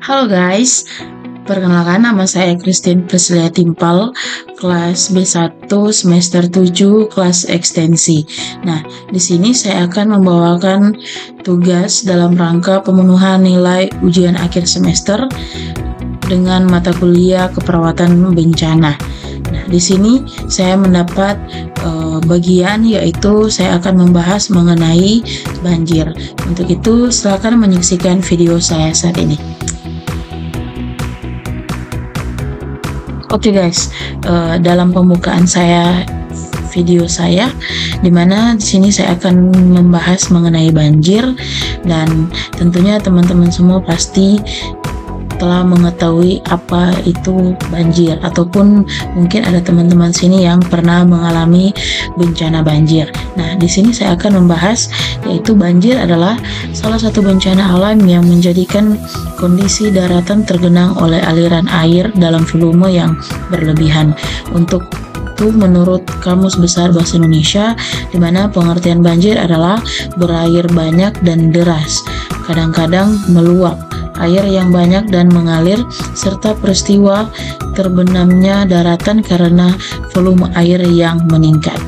Halo guys, perkenalkan nama saya Christine Priscilia Timpal, kelas B1 semester 7 kelas ekstensi. Nah, di sini saya akan membawakan tugas dalam rangka pemenuhan nilai ujian akhir semester dengan mata kuliah keperawatan bencana. Nah, di sini saya mendapat bagian yaitu saya akan membahas mengenai banjir. Untuk itu, silakan menyaksikan video saya saat ini. Oke guys, dalam pembukaan video saya, dimana di sini saya akan membahas mengenai banjir, dan tentunya teman-teman semua pasti telah mengetahui apa itu banjir, ataupun mungkin ada teman-teman sini yang pernah mengalami bencana banjir. Nah, di sini saya akan membahas yaitu banjir adalah salah satu bencana alam yang menjadikan kondisi daratan tergenang oleh aliran air dalam volume yang berlebihan. Untuk itu, menurut Kamus Besar Bahasa Indonesia, di mana pengertian banjir adalah berair banyak dan deras, kadang-kadang meluap, air yang banyak dan mengalir, serta peristiwa terbenamnya daratan karena volume air yang meningkat.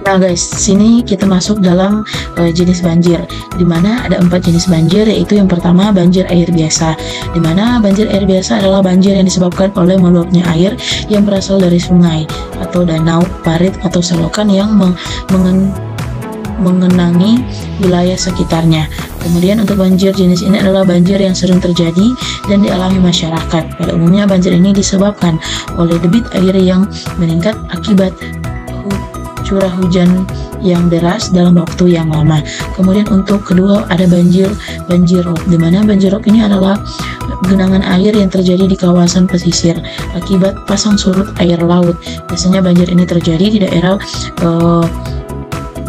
Nah guys, sini kita masuk dalam jenis banjir, dimana ada 4 jenis banjir, yaitu yang pertama banjir air biasa, dimana banjir air biasa adalah banjir yang disebabkan oleh meluapnya air yang berasal dari sungai atau danau, parit atau selokan yang mengenangi wilayah sekitarnya. Kemudian untuk banjir jenis ini adalah banjir yang sering terjadi dan dialami masyarakat. Pada umumnya banjir ini disebabkan oleh debit air yang meningkat akibat curah hujan yang deras dalam waktu yang lama. Kemudian untuk kedua ada banjir rob, di mana banjir rob ini adalah genangan air yang terjadi di kawasan pesisir akibat pasang surut air laut. Biasanya banjir ini terjadi di daerah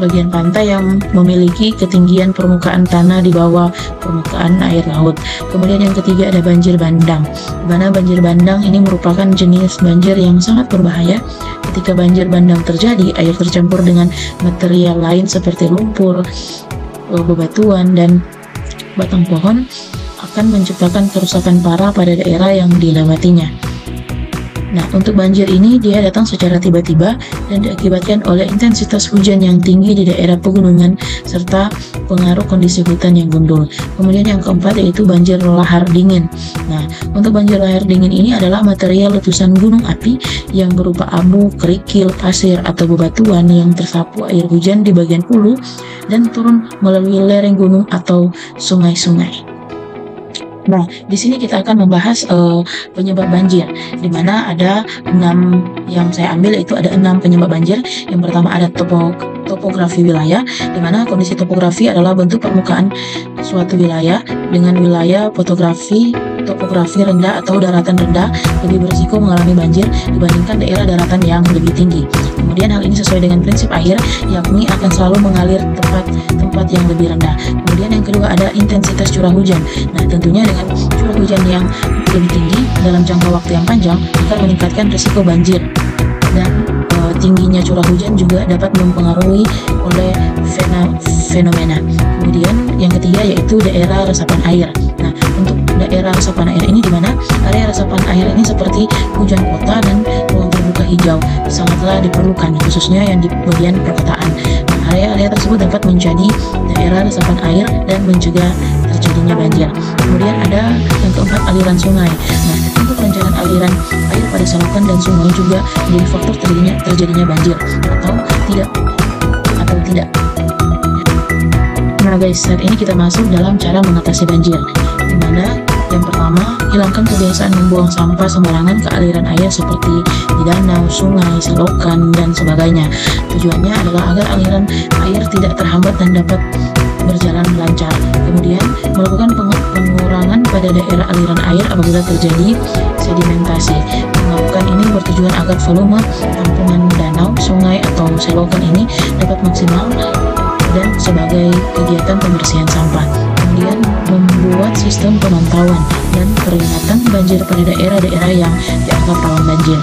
bagian pantai yang memiliki ketinggian permukaan tanah di bawah permukaan air laut. Kemudian yang ketiga ada banjir bandang, di mana banjir bandang ini merupakan jenis banjir yang sangat berbahaya. Ketika banjir bandang terjadi, air tercampur dengan material lain seperti lumpur, bebatuan, dan batang pohon akan menciptakan kerusakan parah pada daerah yang dilewatinya. Nah, untuk banjir ini dia datang secara tiba-tiba dan diakibatkan oleh intensitas hujan yang tinggi di daerah pegunungan serta pengaruh kondisi hutan yang gundul. Kemudian yang keempat yaitu banjir lahar dingin. Nah, untuk banjir lahar dingin ini adalah material letusan gunung api yang berupa abu, kerikil, pasir, atau bebatuan yang tersapu air hujan di bagian hulu dan turun melalui lereng gunung atau sungai-sungai. Nah, di sini kita akan membahas penyebab banjir, di mana ada 6 yang saya ambil, yaitu ada 6 penyebab banjir. Yang pertama ada topografi wilayah, di mana kondisi topografi adalah bentuk permukaan suatu wilayah dengan wilayah topografi rendah atau daratan rendah lebih berisiko mengalami banjir dibandingkan daerah daratan yang lebih tinggi. Kemudian hal ini sesuai dengan prinsip air, yakni akan selalu mengalir tempat yang lebih rendah. Kemudian yang kedua ada intensitas curah hujan. Nah, tentunya dengan curah hujan yang lebih tinggi dalam jangka waktu yang panjang akan meningkatkan risiko banjir, dan tingginya curah hujan juga dapat mempengaruhi oleh fenomena. Kemudian yang ketiga yaitu daerah resapan air. Nah, untuk daerah resapan air ini, di mana area resapan air ini seperti hujan kota dan ruang terbuka hijau sangatlah diperlukan, khususnya yang di bagian perkotaan. Nah, area-area tersebut dapat menjadi daerah resapan air dan mencegah terjadinya banjir. Kemudian ada yang keempat, aliran sungai. Nah, untuk perencanaan aliran air pada selokan dan sungai juga menjadi faktor terjadinya banjir atau tidak. Nah guys, saat ini kita masuk dalam cara mengatasi banjir, dimana yang pertama, hilangkan kebiasaan membuang sampah sembarangan ke aliran air seperti di danau, sungai, selokan, dan sebagainya. Tujuannya adalah agar aliran air tidak terhambat dan dapat berjalan lancar. Kemudian, melakukan pengurangan pada daerah aliran air apabila terjadi sedimentasi. Melakukan ini bertujuan agar volume tampungan danau, sungai, atau selokan ini dapat maksimal dan sebagai kegiatan pembersihan sampah. Kemudian membuat sistem pemantauan dan peringatan banjir pada daerah-daerah yang dianggap rawan banjir.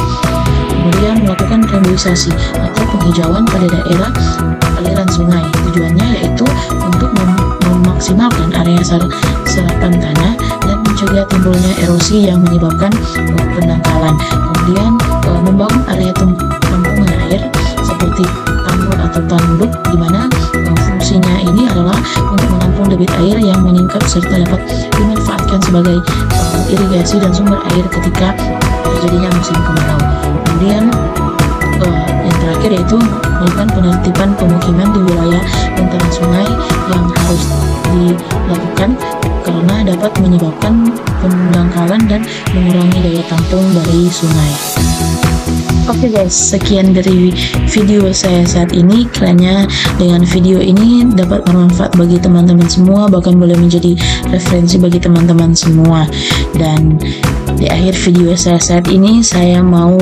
Kemudian melakukan reboisasi atau penghijauan pada daerah aliran sungai. Tujuannya yaitu untuk memaksimalkan area serapan tanah dan mencegah timbulnya erosi yang menyebabkan pendangkalan. Kemudian membangun area tampungan air seperti tanggul atau tanduk, di mana fungsinya ini adalah untuk menampung debit air yang meningkat serta dapat dimanfaatkan sebagai irigasi dan sumber air ketika terjadinya musim kemarau. Kemudian yang terakhir yaitu melakukan penertiban pemukiman di wilayah bantaran sungai yang harus dilakukan karena dapat menyebabkan pendangkalan dan mengurangi daya tampung dari sungai. Oke guys, sekian dari video saya saat ini. Kiranya dengan video ini dapat bermanfaat bagi teman-teman semua, bahkan boleh menjadi referensi bagi teman-teman semua. Dan di akhir video saya saat ini, saya mau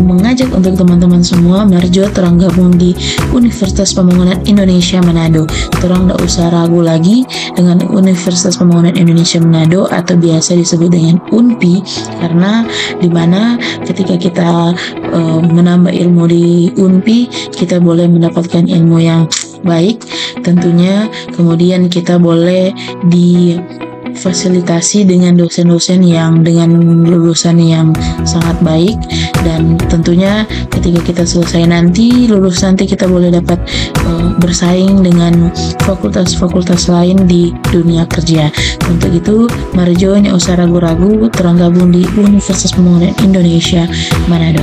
mengajak untuk teman-teman semua merjo terang gabung di Universitas Pembangunan Indonesia Manado. Terang tidak usah ragu lagi dengan Universitas Pembangunan Indonesia Manado atau biasa disebut dengan UNPI, karena dimana ketika kita menambah ilmu di UNPI, kita boleh mendapatkan ilmu yang baik tentunya. Kemudian kita boleh difasilitasi dengan dosen-dosen yang dengan lulusan yang sangat baik, dan tentunya ketika kita selesai nanti lulus nanti kita boleh dapat bersaing dengan fakultas-fakultas lain di dunia kerja. Untuk itu marjo nya usah ragu-ragu terang gabung di Universitas Pembangunan Indonesia Manado.